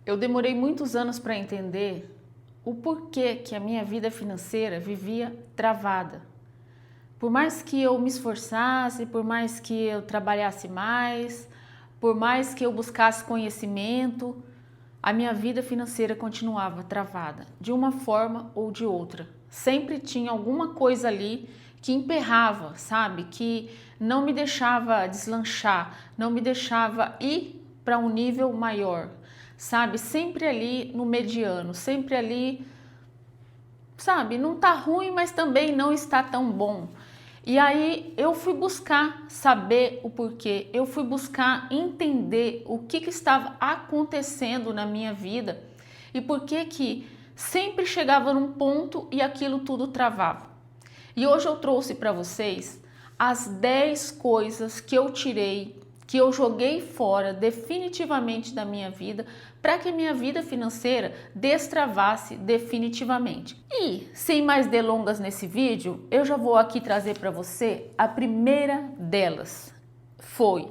Eu demorei muitos anos para entender o porquê que a minha vida financeira vivia travada. Por mais que eu me esforçasse, por mais que eu trabalhasse mais, por mais que eu buscasse conhecimento, a minha vida financeira continuava travada, de uma forma ou de outra. Sempre tinha alguma coisa ali que emperrava, sabe? Que não me deixava deslanchar, não me deixava ir para um nível maior, sabe? Sempre ali no mediano, sempre ali, sabe? Não tá ruim, mas também não está tão bom. E aí eu fui buscar saber o porquê, eu fui buscar entender o que estava acontecendo na minha vida e por que sempre chegava num ponto e aquilo tudo travava. E hoje eu trouxe para vocês as 10 coisas que eu tirei, que eu joguei fora definitivamente da minha vida, para que a minha vida financeira destravasse definitivamente. E sem mais delongas nesse vídeo, eu já vou aqui trazer para você a primeira delas. Foi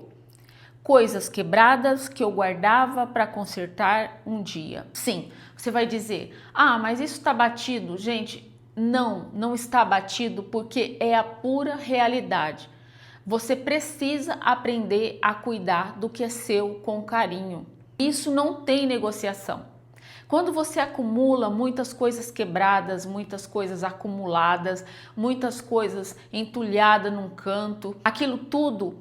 coisas quebradas que eu guardava para consertar um dia. Sim, você vai dizer, ah, mas isso está batido. Gente, não está batido porque é a pura realidade. Você precisa aprender a cuidar do que é seu com carinho. Isso não tem negociação. Quando você acumula muitas coisas quebradas, muitas coisas acumuladas, muitas coisas entulhadas num canto, aquilo tudo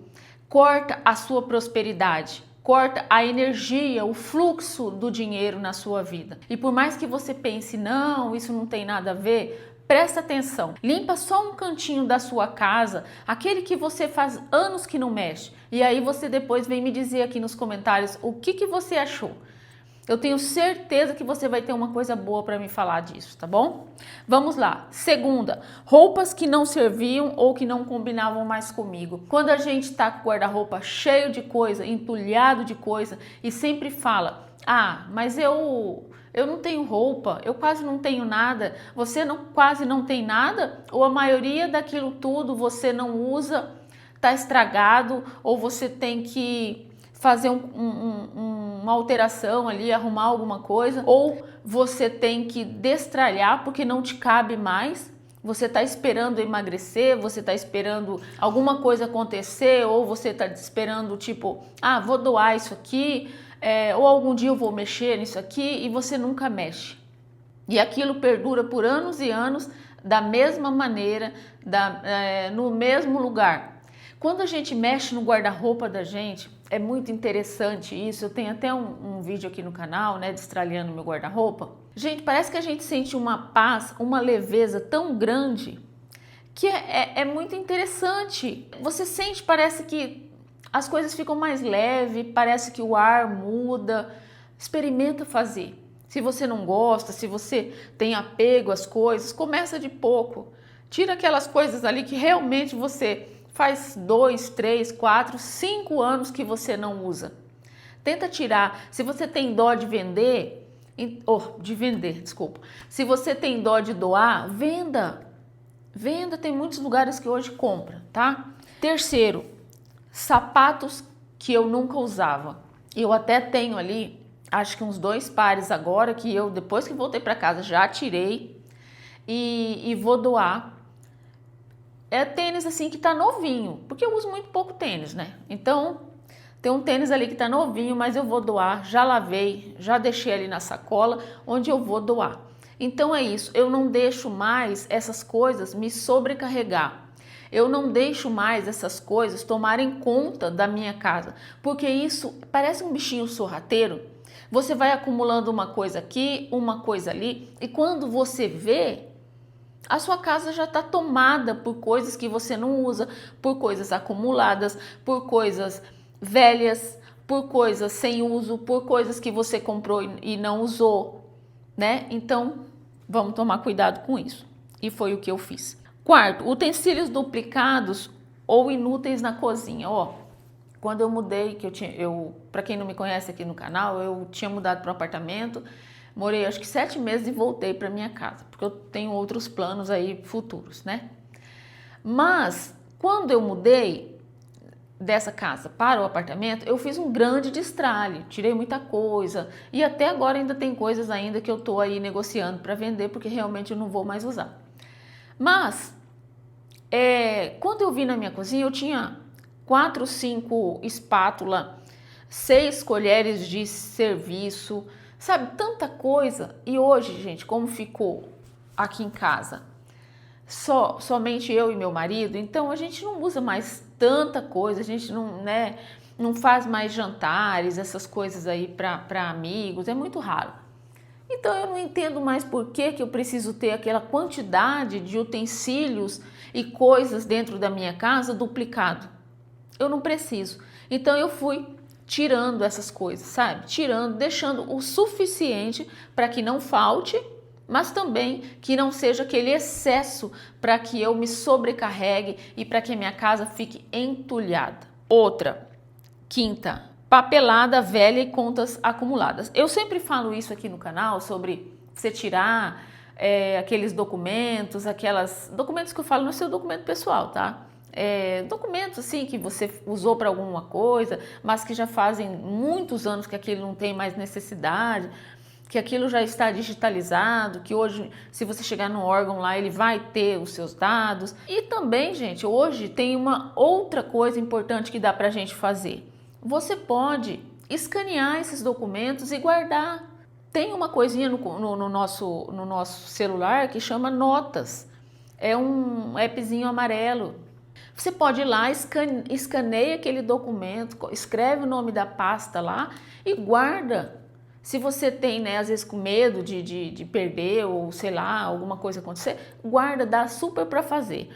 corta a sua prosperidade, corta a energia, o fluxo do dinheiro na sua vida. E por mais que você pense, não, isso não tem nada a ver, presta atenção. Limpa só um cantinho da sua casa, aquele que você faz anos que não mexe. E aí você depois vem me dizer aqui nos comentários o que você achou. Eu tenho certeza que você vai ter uma coisa boa para me falar disso, tá bom? Vamos lá. Segunda, roupas que não serviam ou que não combinavam mais comigo. Quando a gente tá com o guarda-roupa cheio de coisa, entulhado de coisa e sempre fala, ah, mas eu não tenho roupa, eu quase não tenho nada. Você quase não tem nada? Ou a maioria daquilo tudo você não usa, tá estragado, ou você tem que fazer uma alteração ali, arrumar alguma coisa, ou você tem que destralhar porque não te cabe mais. Você está esperando emagrecer, você está esperando alguma coisa acontecer, ou você está esperando tipo, ah, vou doar isso aqui, ou algum dia eu vou mexer nisso aqui, e você nunca mexe. E aquilo perdura por anos e anos da mesma maneira, no mesmo lugar. Quando a gente mexe no guarda-roupa da gente, é muito interessante isso. Eu tenho até um vídeo aqui no canal, né, destralhando meu guarda-roupa. Gente, parece que a gente sente uma paz, uma leveza tão grande que é muito interessante. Você sente, parece que as coisas ficam mais leves, parece que o ar muda. Experimenta fazer. Se você não gosta, se você tem apego às coisas, começa de pouco. Tira aquelas coisas ali que realmente você faz 2, 3, 4, 5 anos que você não usa. Tenta tirar. Se você tem dó de vender, desculpa. Se você tem dó de doar, venda. Venda, tem muitos lugares que hoje compra, tá? Terceiro, sapatos que eu nunca usava. Eu até tenho ali, acho que uns 2 pares agora, que eu, depois que voltei para casa, já tirei e vou doar. É tênis assim que tá novinho, porque eu uso muito pouco tênis, né? Então, tem um tênis ali que tá novinho, mas eu vou doar, já lavei, já deixei ali na sacola, onde eu vou doar. Então é isso, eu não deixo mais essas coisas me sobrecarregar. Eu não deixo mais essas coisas tomarem conta da minha casa, porque isso parece um bichinho sorrateiro. Você vai acumulando uma coisa aqui, uma coisa ali, e quando você vê, a sua casa já está tomada por coisas que você não usa, por coisas acumuladas, por coisas velhas, por coisas sem uso, por coisas que você comprou e não usou, né? Então, vamos tomar cuidado com isso. E foi o que eu fiz. Quarto, utensílios duplicados ou inúteis na cozinha. Ó, quando eu mudei, para quem não me conhece aqui no canal, eu tinha mudado para um apartamento. Morei acho que 7 meses e voltei para minha casa, porque eu tenho outros planos aí futuros, né? Mas quando eu mudei, dessa casa para o apartamento, eu fiz um grande destralhe, tirei muita coisa e até agora ainda tem coisas ainda que eu tô aí negociando para vender porque realmente eu não vou mais usar. Mas quando eu vi na minha cozinha, eu tinha 4, 5 espátulas, 6 colheres de serviço, sabe, tanta coisa. E hoje, gente, como ficou aqui em casa, somente eu e meu marido, então a gente não usa mais tanta coisa, a gente não, né, não faz mais jantares, essas coisas aí para amigos, é muito raro. Então eu não entendo mais por que eu preciso ter aquela quantidade de utensílios e coisas dentro da minha casa duplicado. Eu não preciso. Então eu fui tirando essas coisas, sabe? Tirando, deixando o suficiente para que não falte, mas também que não seja aquele excesso para que eu me sobrecarregue e para que a minha casa fique entulhada. Outra, quinta, papelada velha e contas acumuladas. Eu sempre falo isso aqui no canal sobre você tirar aqueles documentos, documentos que eu falo no seu documento pessoal, tá? Documentos assim que você usou para alguma coisa, mas que já fazem muitos anos que aquilo não tem mais necessidade, que aquilo já está digitalizado, que hoje, se você chegar no órgão lá, ele vai ter os seus dados. E também, gente, hoje tem uma outra coisa importante que dá para a gente fazer. Você pode escanear esses documentos e guardar. Tem uma coisinha no nosso celular que chama Notas. É um appzinho amarelo. Você pode ir lá, escaneia aquele documento, escreve o nome da pasta lá e guarda. Se você tem, né, às vezes com medo de perder ou sei lá, alguma coisa acontecer, guarda, dá super para fazer.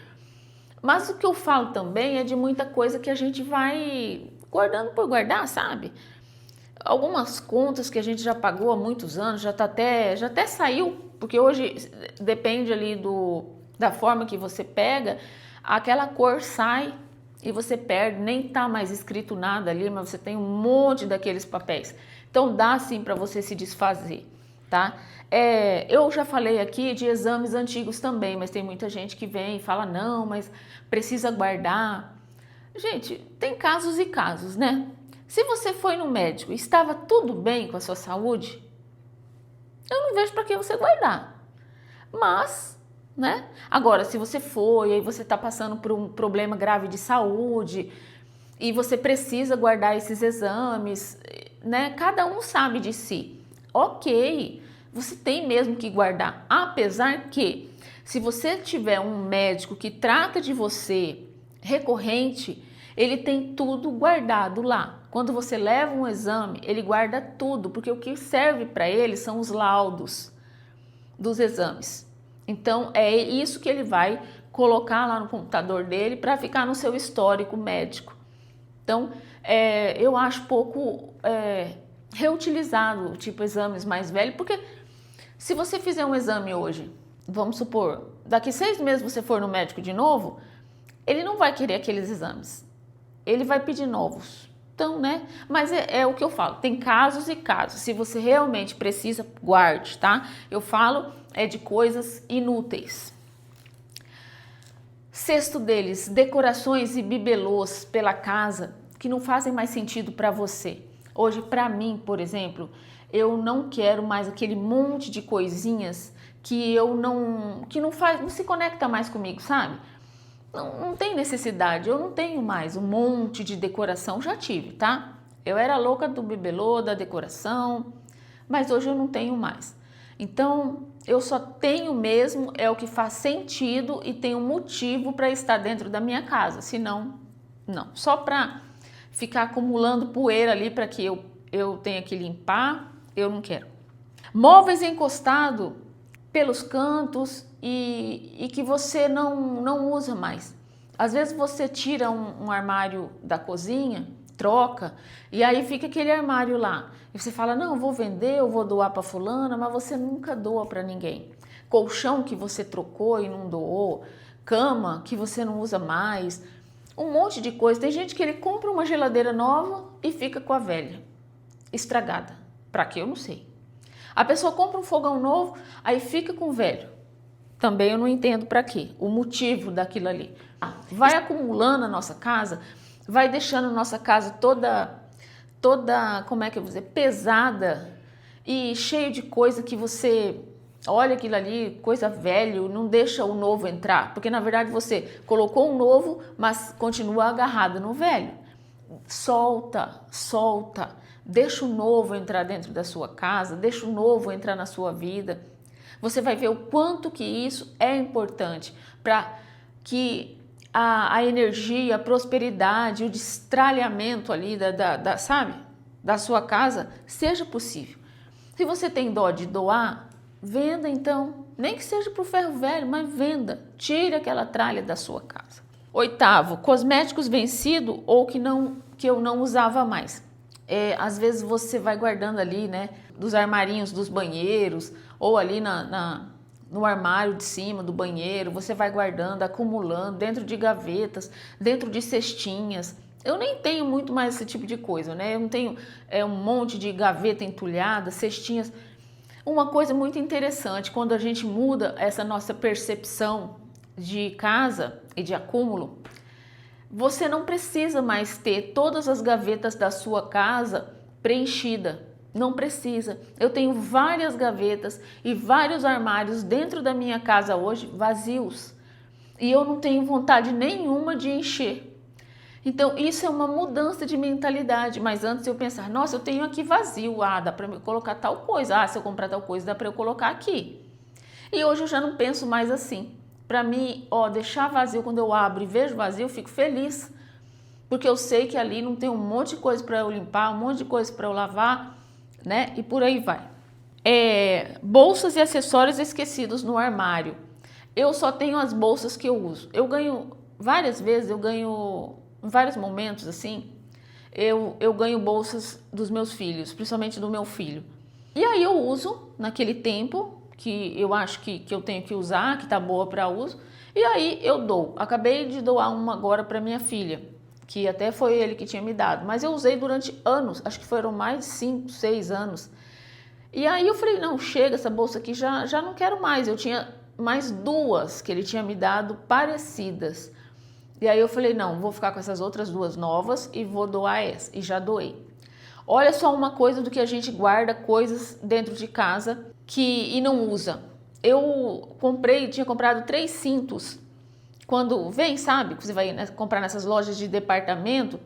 Mas o que eu falo também é de muita coisa que a gente vai guardando por guardar, sabe? Algumas contas que a gente já pagou há muitos anos, já até saiu, porque hoje depende ali da forma que você pega, aquela cor sai e você perde, nem tá mais escrito nada ali, mas você tem um monte daqueles papéis. Então dá sim para você se desfazer, tá? Eu já falei aqui de exames antigos também, mas tem muita gente que vem e fala, não, mas precisa guardar. Gente, tem casos e casos, né? Se você foi no médico e estava tudo bem com a sua saúde, eu não vejo para que você guardar. Mas, né? Agora, se você foi e aí você está passando por um problema grave de saúde e você precisa guardar esses exames, né? Cada um sabe de si. Ok, você tem mesmo que guardar. Apesar que, se você tiver um médico que trata de você recorrente, ele tem tudo guardado lá. Quando você leva um exame, ele guarda tudo, porque o que serve para ele são os laudos dos exames. Então, é isso que ele vai colocar lá no computador dele para ficar no seu histórico médico. Então, eu acho pouco reutilizado, tipo exames mais velhos, porque se você fizer um exame hoje, vamos supor, daqui 6 meses você for no médico de novo, ele não vai querer aqueles exames, ele vai pedir novos. Então, né? Mas é o que eu falo, tem casos e casos. Se você realmente precisa, guarde, tá? Eu falo de coisas inúteis. Sexto deles, decorações e bibelôs pela casa que não fazem mais sentido para você. Hoje, para mim, por exemplo, eu não quero mais aquele monte de coisinhas que não se conecta mais comigo, sabe? Não tem necessidade, eu não tenho mais um monte de decoração, já tive, tá? Eu era louca do bibelô, da decoração, mas hoje eu não tenho mais. Então, eu só tenho mesmo o que faz sentido e tem um motivo para estar dentro da minha casa, senão, não. Só para ficar acumulando poeira ali para que eu tenha que limpar, eu não quero. Móveis encostados pelos cantos e que você não usa mais. Às vezes você tira um armário da cozinha, troca, e aí fica aquele armário lá. E você fala, não, eu vou vender, eu vou doar para fulana, mas você nunca doa para ninguém. Colchão que você trocou e não doou, cama que você não usa mais, um monte de coisa. Tem gente que ele compra uma geladeira nova e fica com a velha, estragada. Para quê? Eu não sei. A pessoa compra um fogão novo, aí fica com o velho. Também eu não entendo para quê, o motivo daquilo ali. Vai acumulando a nossa casa vai deixando nossa casa toda, como é que eu vou dizer, pesada e cheio de coisa que você olha aquilo ali, coisa velho, não deixa o novo entrar, porque na verdade você colocou um novo, mas continua agarrado no velho. Solta, solta, deixa o novo entrar dentro da sua casa, deixa o novo entrar na sua vida. Você vai ver o quanto que isso é importante para que a energia, a prosperidade, o destralhamento ali sabe, da sua casa seja possível. Se você tem dó de doar, venda então, nem que seja para o ferro velho, mas venda, tire aquela tralha da sua casa. 8º, cosméticos vencidos ou que eu não usava mais. Às vezes você vai guardando ali, né, dos armarinhos dos banheiros ou ali no armário de cima do banheiro, você vai guardando, acumulando dentro de gavetas, dentro de cestinhas. Eu nem tenho muito mais esse tipo de coisa, né? Eu não tenho um monte de gaveta entulhada, cestinhas. Uma coisa muito interessante, quando a gente muda essa nossa percepção de casa e de acúmulo, você não precisa mais ter todas as gavetas da sua casa preenchida. Não precisa. Eu tenho várias gavetas e vários armários dentro da minha casa hoje vazios. E eu não tenho vontade nenhuma de encher. Então, isso é uma mudança de mentalidade. Mas antes eu pensar, nossa, eu tenho aqui vazio. Ah, dá para eu colocar tal coisa. Ah, se eu comprar tal coisa, dá para eu colocar aqui. E hoje eu já não penso mais assim. Para mim, deixar vazio, quando eu abro e vejo vazio, eu fico feliz. Porque eu sei que ali não tem um monte de coisa para eu limpar, um monte de coisa para eu lavar, né? E por aí vai. Bolsas e acessórios esquecidos no armário. Eu só tenho as bolsas que eu uso. Eu ganho, várias vezes, em vários momentos assim, eu ganho bolsas dos meus filhos, principalmente do meu filho. E aí eu uso naquele tempo que eu acho que eu tenho que usar, que tá boa para uso, e aí eu dou. Acabei de doar uma agora para minha filha, que até foi ele que tinha me dado, mas eu usei durante anos, acho que foram mais de 5, 6 anos. E aí eu falei, não, chega, essa bolsa aqui já não quero mais. Eu tinha mais 2 que ele tinha me dado parecidas. E aí eu falei, não, vou ficar com essas outras 2 novas e vou doar essa. E já doei. Olha só uma coisa do que a gente guarda coisas dentro de casa e não usa. Eu tinha comprado 3 cintos. Quando vem, sabe, que você vai comprar nessas lojas de departamento.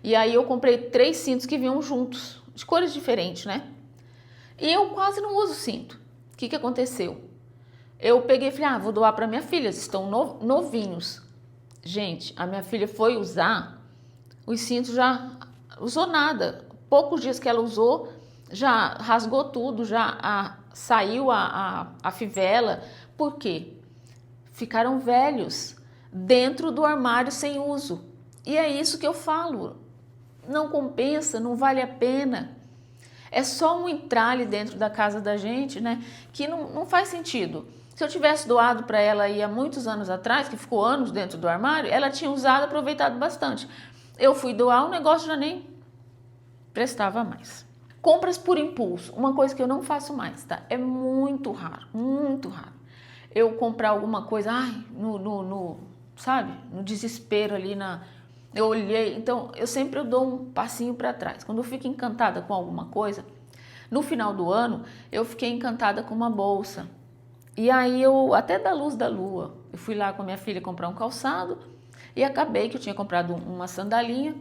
E aí eu comprei 3 cintos que vinham juntos, de cores diferentes, né? E eu quase não uso cinto. O que aconteceu? Eu peguei e falei, vou doar para minha filha, eles estão novinhos. Gente, a minha filha foi usar, os cintos já usou nada. Poucos dias que ela usou, já rasgou tudo, já saiu a fivela. Por quê? Ficaram velhos dentro do armário sem uso. E é isso que eu falo. Não compensa, não vale a pena. É só um entralhe dentro da casa da gente, né? Que não faz sentido. Se eu tivesse doado para ela aí há muitos anos atrás, que ficou anos dentro do armário, ela tinha usado, aproveitado bastante. Eu fui doar, o negócio já nem prestava mais. Compras por impulso, uma coisa que eu não faço mais, tá? É muito raro, muito raro. Eu comprar alguma coisa, sabe? No desespero ali, eu olhei, então eu dou um passinho para trás. Quando eu fico encantada com alguma coisa, no final do ano, eu fiquei encantada com uma bolsa. E aí até da luz da lua, eu fui lá com a minha filha comprar um calçado e acabei que eu tinha comprado uma sandalinha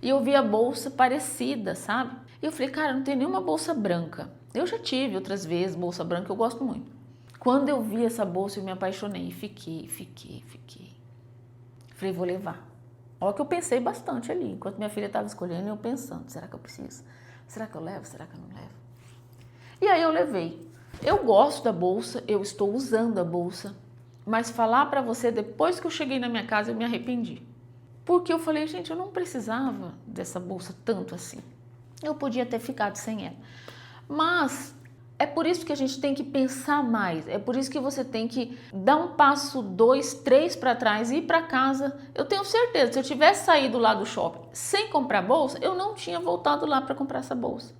e eu vi a bolsa parecida, sabe? E eu falei, cara, não tem nenhuma bolsa branca. Eu já tive outras vezes bolsa branca, eu gosto muito. Quando eu vi essa bolsa, eu me apaixonei e fiquei. Falei, vou levar. Olha que eu pensei bastante ali, enquanto minha filha estava escolhendo, eu pensando, será que eu preciso? Será que eu levo? Será que eu não levo? E aí eu levei. Eu gosto da bolsa, eu estou usando a bolsa, mas falar para você, depois que eu cheguei na minha casa, eu me arrependi. Porque eu falei, gente, eu não precisava dessa bolsa tanto assim. Eu podia ter ficado sem ela. Mas é por isso que a gente tem que pensar mais, é por isso que você tem que dar um passo, 2, 3 para trás e ir para casa. Eu tenho certeza, se eu tivesse saído lá do shopping sem comprar bolsa, eu não tinha voltado lá para comprar essa bolsa.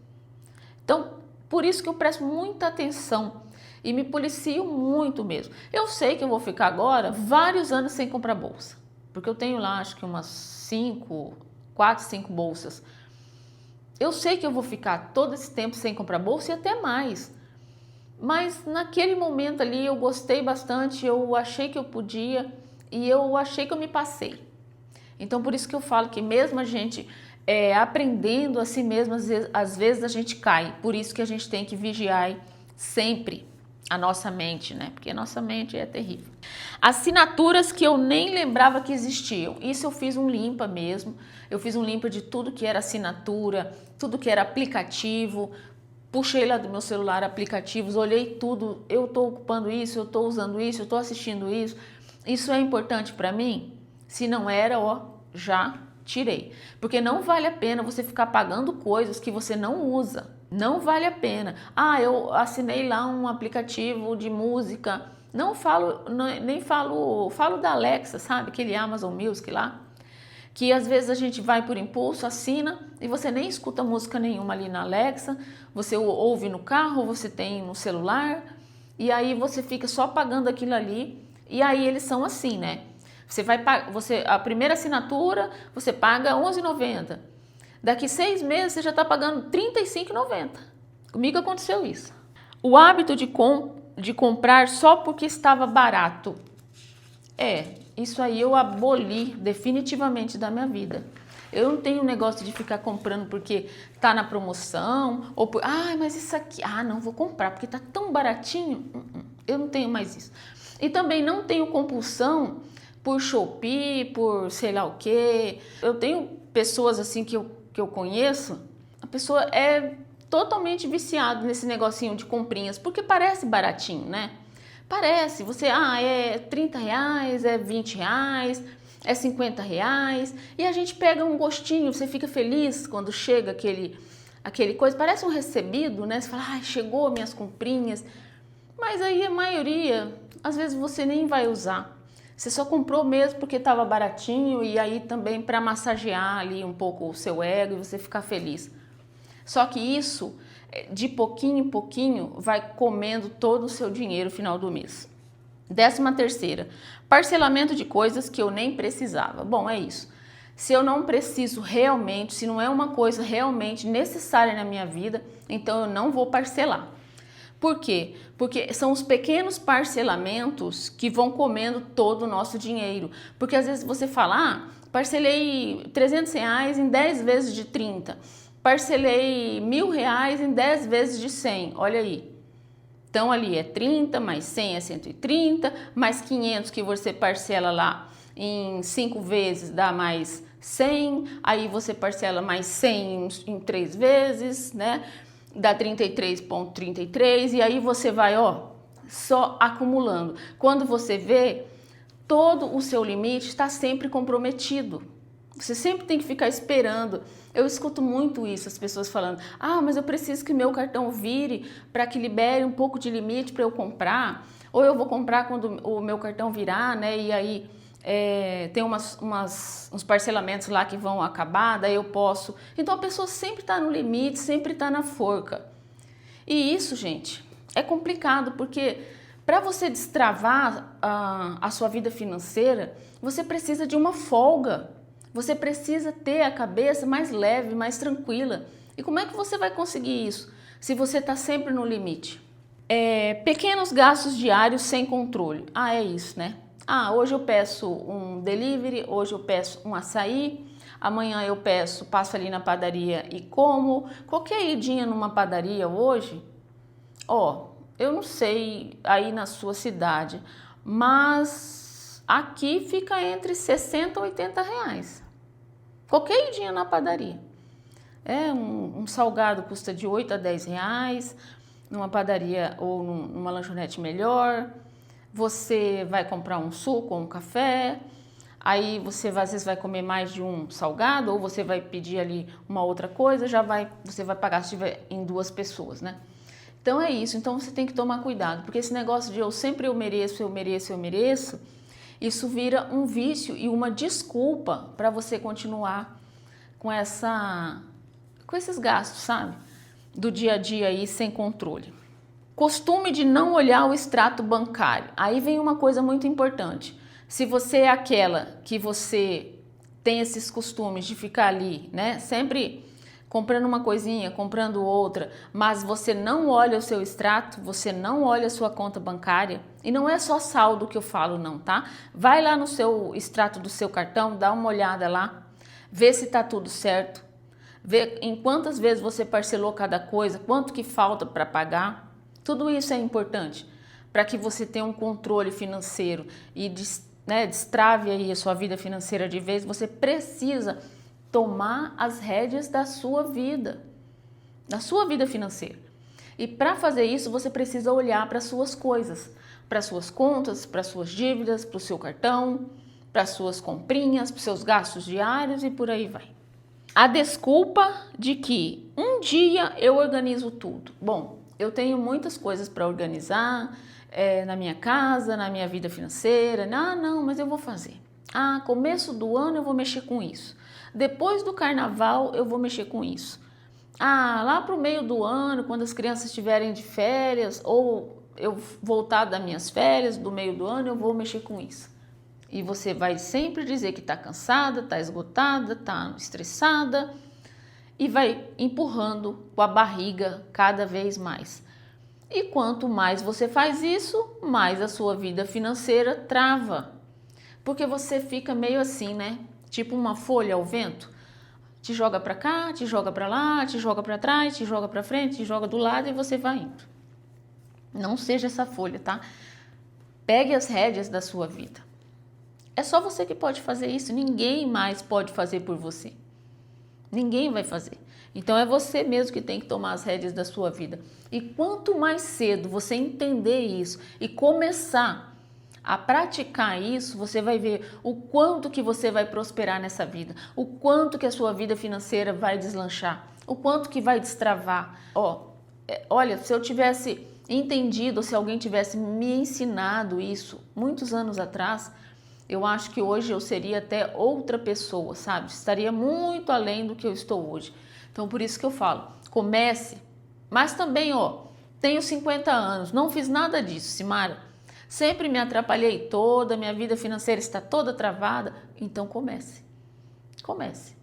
Então, por isso que eu presto muita atenção e me policio muito mesmo. Eu sei que eu vou ficar agora vários anos sem comprar bolsa, porque eu tenho lá acho que umas 5 4, 5 bolsas. Eu sei que eu vou ficar todo esse tempo sem comprar bolsa e até mais. Mas naquele momento ali eu gostei bastante, eu achei que eu podia e eu achei que eu me passei. Então por isso que eu falo que mesmo a gente aprendendo a si mesmo, às vezes a gente cai. Por isso que a gente tem que vigiar sempre a nossa mente, né? Porque a nossa mente é terrível. Assinaturas que eu nem lembrava que existiam. Isso eu fiz um limpa mesmo. Eu fiz um limpa de tudo que era assinatura, tudo que era aplicativo. Puxei lá do meu celular aplicativos, olhei tudo. Eu estou ocupando isso, eu estou usando isso, eu estou assistindo isso. Isso é importante para mim? Se não era, já tirei. Porque não vale a pena você ficar pagando coisas que você não usa. Não vale a pena. Eu assinei lá um aplicativo de música. Não falo, nem falo da Alexa, sabe? Aquele Amazon Music lá. Que às vezes a gente vai por impulso, assina e você nem escuta música nenhuma ali na Alexa. Você ouve no carro, você tem no celular. E aí você fica só pagando aquilo ali. E aí eles são assim, né? A primeira assinatura você paga R$11,90. Daqui 6 meses você já está pagando R$35,90. Comigo aconteceu isso. O hábito de comprar só porque estava barato. Isso aí eu aboli definitivamente da minha vida. Eu não tenho negócio de ficar comprando porque tá na promoção ou mas isso aqui, não vou comprar porque tá tão baratinho. Eu não tenho mais isso. E também não tenho compulsão por Shopee, por sei lá o quê. Eu tenho pessoas assim que eu conheço, a pessoa é totalmente viciada nesse negocinho de comprinhas, porque parece baratinho, né? Parece, você, é R$30, é R$20, é R$50, e a gente pega um gostinho, você fica feliz quando chega aquele coisa, parece um recebido, né? Você fala, chegou minhas comprinhas, mas aí a maioria, às vezes você nem vai usar. Você só comprou mesmo porque estava baratinho e aí também para massagear ali um pouco o seu ego e você ficar feliz. Só que isso, de pouquinho em pouquinho, vai comendo todo o seu dinheiro no final do mês. 13ª, parcelamento de coisas que eu nem precisava. Bom, é isso. Se eu não preciso realmente, se não é uma coisa realmente necessária na minha vida, então eu não vou parcelar. Por quê? Porque são os pequenos parcelamentos que vão comendo todo o nosso dinheiro. Porque às vezes você fala, parcelei R$300 em 10 vezes de 30. Parcelei R$1.000 em 10 vezes de 100. Olha aí. Então ali é 30, mais 100 é 130, mais 500 que você parcela lá em 5 vezes dá mais 100. Aí você parcela mais 100 em 3 vezes, né? Dá 33,33 e aí você vai, só acumulando. Quando você vê, todo o seu limite está sempre comprometido. Você sempre tem que ficar esperando. Eu escuto muito isso, as pessoas falando, mas eu preciso que meu cartão vire para que libere um pouco de limite para eu comprar, ou eu vou comprar quando o meu cartão virar, né? E aí tem uns parcelamentos lá que vão acabar, daí eu posso. Então a pessoa sempre está no limite, sempre está na forca. E isso, gente, é complicado porque para você destravar a sua vida financeira, você precisa de uma folga. Você precisa ter a cabeça mais leve, mais tranquila. E como é que você vai conseguir isso se você está sempre no limite? Pequenos gastos diários sem controle. É isso, né? Hoje eu peço um delivery, hoje eu peço um açaí, amanhã eu passo ali na padaria e como. Qualquer idinha numa padaria hoje, eu não sei aí na sua cidade, mas aqui fica entre 60 e 80 reais. Qualquer idinha na padaria. Um salgado custa de 8 a 10 reais, numa padaria ou numa lanchonete melhor. Você vai comprar um suco ou um café, aí você às vezes vai comer mais de um salgado ou você vai pedir ali uma outra coisa, você vai pagar se tiver em 2 pessoas, né? Então é isso, então você tem que tomar cuidado, porque esse negócio de eu mereço, isso vira um vício e uma desculpa para você continuar com esses gastos, sabe? Do dia a dia aí sem controle. Costume de não olhar o extrato bancário. Aí vem uma coisa muito importante. Se você é aquela que você tem esses costumes de ficar ali, né? Sempre comprando uma coisinha, comprando outra, mas você não olha o seu extrato, você não olha a sua conta bancária, e não é só saldo que eu falo não, tá? Vai lá no seu extrato do seu cartão, dá uma olhada lá, vê se tá tudo certo, vê em quantas vezes você parcelou cada coisa, quanto que falta para pagar. Tudo isso é importante para que você tenha um controle financeiro e destrave aí a sua vida financeira de vez. Você precisa tomar as rédeas da sua vida financeira. E para fazer isso, você precisa olhar para suas coisas, para suas contas, para suas dívidas, para o seu cartão, para suas comprinhas, para os seus gastos diários e por aí vai. A desculpa de que um dia eu organizo tudo. Bom, eu tenho muitas coisas para organizar na minha casa, na minha vida financeira. Não, mas eu vou fazer. Começo do ano eu vou mexer com isso. Depois do carnaval eu vou mexer com isso. Lá para o meio do ano, quando as crianças estiverem de férias, ou eu voltar das minhas férias do meio do ano, eu vou mexer com isso. E você vai sempre dizer que está cansada, está esgotada, está estressada e vai empurrando com a barriga cada vez mais. E quanto mais você faz isso, mais a sua vida financeira trava. Porque você fica meio assim, né? Tipo uma folha ao vento. Te joga para cá, te joga para lá, te joga para trás, te joga para frente, te joga do lado e você vai indo. Não seja essa folha, tá? Pegue as rédeas da sua vida. É só você que pode fazer isso, ninguém mais pode fazer por você. Ninguém vai fazer. Então é você mesmo que tem que tomar as rédeas da sua vida. E quanto mais cedo você entender isso e começar a praticar isso, você vai ver o quanto que você vai prosperar nessa vida, o quanto que a sua vida financeira vai deslanchar, o quanto que vai destravar. Olha, se eu tivesse entendido, se alguém tivesse me ensinado isso muitos anos atrás, eu acho que hoje eu seria até outra pessoa, sabe? Estaria muito além do que eu estou hoje. Então, por isso que eu falo, comece. Mas também, tenho 50 anos, não fiz nada disso, Simara. Sempre me atrapalhei toda, minha vida financeira está toda travada. Então, comece. Comece.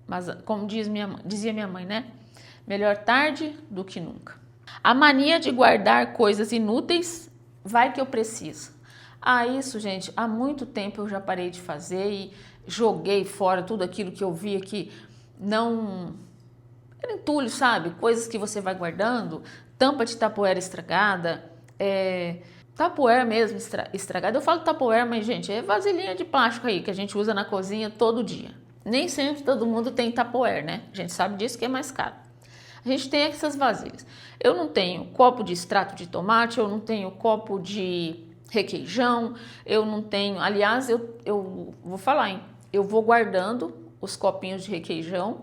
Mas, como dizia minha mãe, né? Melhor tarde do que nunca. A mania de guardar coisas inúteis, vai que eu preciso. Isso, gente, há muito tempo eu já parei de fazer e joguei fora tudo aquilo que eu via que não... Era entulho, sabe? Coisas que você vai guardando, tampa de tapoeira estragada, tapoeira mesmo estragada. Eu falo tapoeira, mas, gente, é vasilhinha de plástico aí que a gente usa na cozinha todo dia. Nem sempre todo mundo tem tapoeira, né? A gente sabe disso que é mais caro. A gente tem essas vasilhas. Eu não tenho copo de extrato de tomate, eu não tenho copo de requeijão, eu não tenho... Aliás, eu vou falar, hein? Eu vou guardando os copinhos de requeijão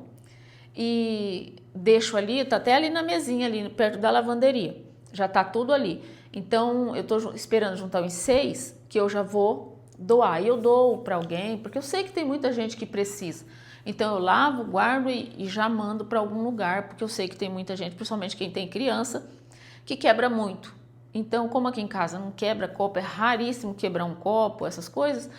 e deixo ali, tá até ali na mesinha, ali perto da lavanderia. Já tá tudo ali. Então, eu tô esperando juntar uns 6 que eu já vou doar. E eu dou para alguém, porque eu sei que tem muita gente que precisa. Então, eu lavo, guardo e já mando para algum lugar, porque eu sei que tem muita gente, principalmente quem tem criança, que quebra muito. Então, como aqui em casa não quebra copo, é raríssimo quebrar um copo, essas coisas.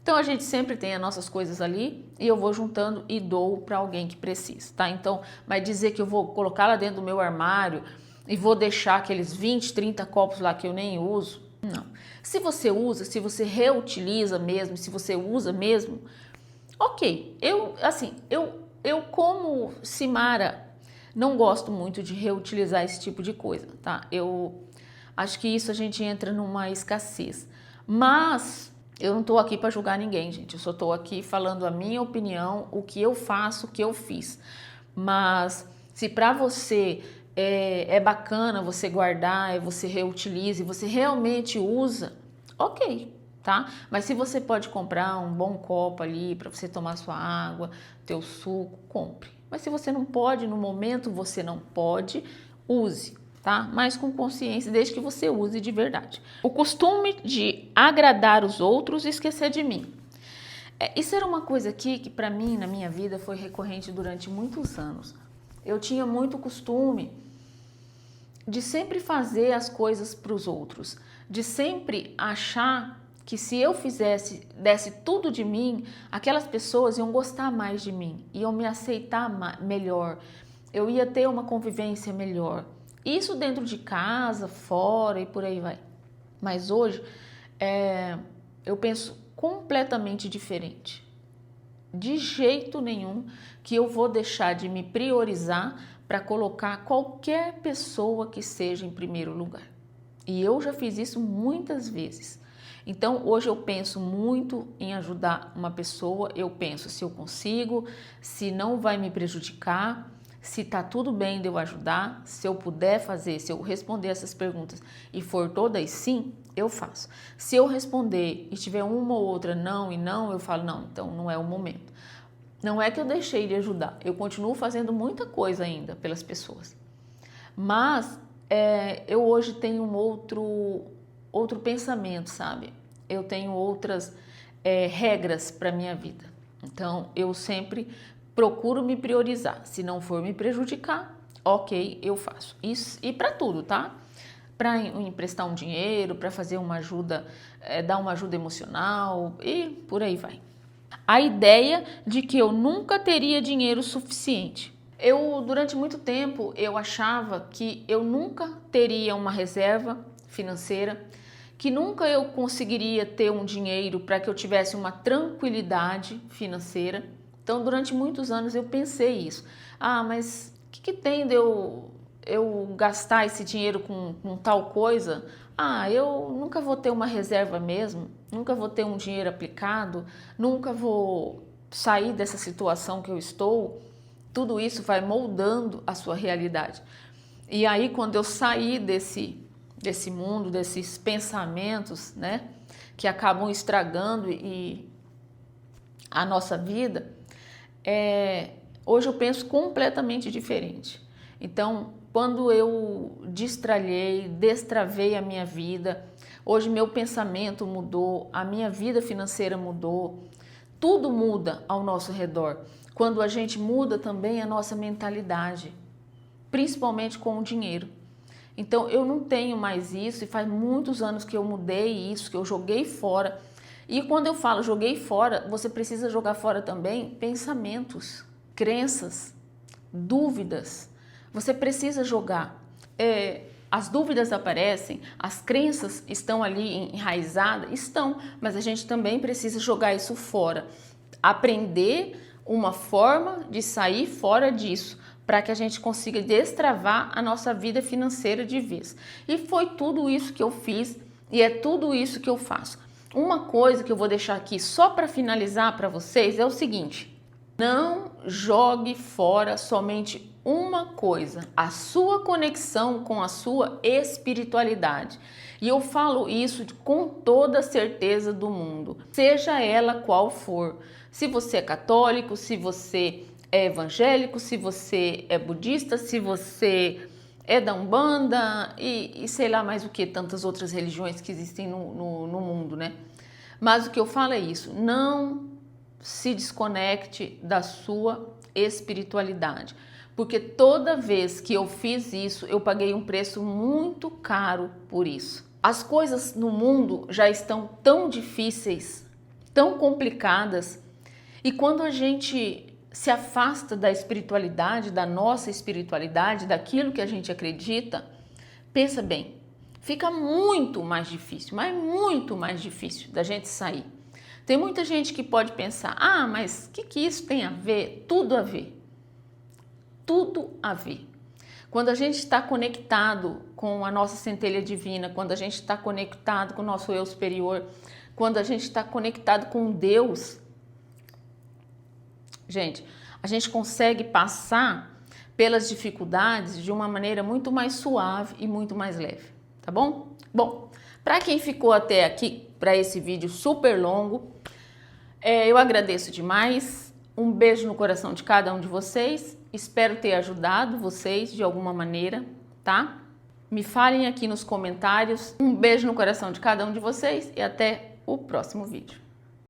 Então, a gente sempre tem as nossas coisas ali e eu vou juntando e dou para alguém que precisa, tá? Então, mas dizer que eu vou colocar lá dentro do meu armário e vou deixar aqueles 20, 30 copos lá que eu nem uso, não. Se você usa, se você reutiliza mesmo, se você usa mesmo, ok. Eu como Simara, não gosto muito de reutilizar esse tipo de coisa, tá? Eu acho que isso a gente entra numa escassez. Mas eu não tô aqui para julgar ninguém, gente. Eu só tô aqui falando a minha opinião, o que eu faço, o que eu fiz. Mas se para você é bacana você guardar, você reutiliza e você realmente usa, ok, tá? Mas se você pode comprar um bom copo ali para você tomar sua água, teu suco, compre. Mas se você não pode, no momento você não pode, use, tá? Mas com consciência, desde que você use de verdade. O costume de agradar os outros e esquecer de mim. Isso era uma coisa aqui que para mim, na minha vida, foi recorrente durante muitos anos. Eu tinha muito costume de sempre fazer as coisas para os outros, de sempre achar que se eu desse tudo de mim, aquelas pessoas iam gostar mais de mim, iam me aceitar melhor, eu ia ter uma convivência melhor. Isso dentro de casa, fora e por aí vai. Mas hoje eu penso completamente diferente. De jeito nenhum que eu vou deixar de me priorizar para colocar qualquer pessoa que seja em primeiro lugar. E eu já fiz isso muitas vezes. Então hoje eu penso muito em ajudar uma pessoa, eu penso se eu consigo, se não vai me prejudicar, se tá tudo bem de eu ajudar, se eu puder fazer, se eu responder essas perguntas e for todas sim, eu faço. Se eu responder e tiver uma ou outra não e não, eu falo não, então não é o momento. Não é que eu deixei de ajudar, eu continuo fazendo muita coisa ainda pelas pessoas. Mas eu hoje tenho um outro pensamento, sabe? Eu tenho outras regras para minha vida. Então eu sempre procuro me priorizar. Se não for me prejudicar, ok, eu faço. Isso e para tudo, tá? Para emprestar um dinheiro, para fazer uma ajuda, dar uma ajuda emocional e por aí vai. A ideia de que eu nunca teria dinheiro suficiente. Durante muito tempo, eu achava que eu nunca teria uma reserva financeira, que nunca eu conseguiria ter um dinheiro para que eu tivesse uma tranquilidade financeira. Então, durante muitos anos eu pensei isso. Ah, mas o que tem de eu gastar esse dinheiro com tal coisa? Ah, eu nunca vou ter uma reserva mesmo, nunca vou ter um dinheiro aplicado, nunca vou sair dessa situação que eu estou. Tudo isso vai moldando a sua realidade. E aí, quando eu saí desse mundo, desses pensamentos, né, que acabam estragando a nossa vida, hoje eu penso completamente diferente. Então, quando eu destravei a minha vida, hoje meu pensamento mudou, a minha vida financeira mudou, tudo muda ao nosso redor. Quando a gente muda também a nossa mentalidade, principalmente com o dinheiro. Então, eu não tenho mais isso e faz muitos anos que eu mudei isso, que eu joguei fora. E quando eu falo joguei fora, você precisa jogar fora também pensamentos, crenças, dúvidas. Você precisa jogar. As dúvidas aparecem, as crenças estão ali enraizadas? Estão, mas a gente também precisa jogar isso fora. Aprender uma forma de sair fora disso, para que a gente consiga destravar a nossa vida financeira de vez. E foi tudo isso que eu fiz e é tudo isso que eu faço. Uma coisa que eu vou deixar aqui só para finalizar para vocês é o seguinte: não jogue fora somente uma coisa, a sua conexão com a sua espiritualidade. E eu falo isso com toda a certeza do mundo, seja ela qual for. Se você é católico, se você é evangélico, se você é budista, se você é da Umbanda e sei lá mais o que, tantas outras religiões que existem no mundo, né? Mas o que eu falo é isso: não se desconecte da sua espiritualidade, porque toda vez que eu fiz isso, eu paguei um preço muito caro por isso. As coisas no mundo já estão tão difíceis, tão complicadas, e quando a gente se afasta da espiritualidade, da nossa espiritualidade, daquilo que a gente acredita, pensa bem, fica muito mais difícil, mas muito mais difícil da gente sair. Tem muita gente que pode pensar, ah, mas o que isso tem a ver? Tudo a ver. Tudo a ver. Quando a gente está conectado com a nossa centelha divina, quando a gente está conectado com o nosso eu superior, quando a gente está conectado com Deus, gente, a gente consegue passar pelas dificuldades de uma maneira muito mais suave e muito mais leve, tá bom? Bom, para quem ficou até aqui, para esse vídeo super longo, eu agradeço demais. Um beijo no coração de cada um de vocês. Espero ter ajudado vocês de alguma maneira, tá? Me falem aqui nos comentários. Um beijo no coração de cada um de vocês e até o próximo vídeo.